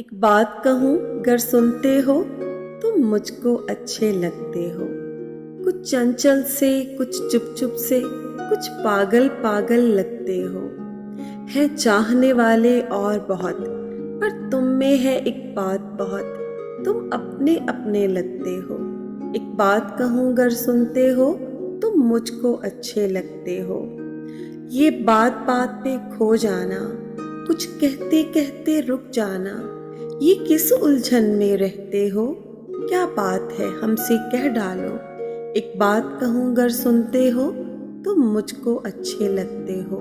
एक बात कहूँ गर सुनते हो तुम मुझको अच्छे लगते हो। कुछ चंचल से, कुछ चुप चुप से, कुछ पागल पागल लगते हो। है चाहने वाले और बहुत, पर तुम में है एक बात बहुत, तुम अपने अपने लगते हो। एक बात कहूँ गर सुनते हो तुम मुझको अच्छे लगते हो। ये बात बात पे खो जाना, कुछ कहते कहते रुक जाना, ये किस उलझन में रहते हो। क्या बात है हमसे कह डालो। एक बात कहूँ गर सुनते हो तुम मुझको अच्छे लगते हो।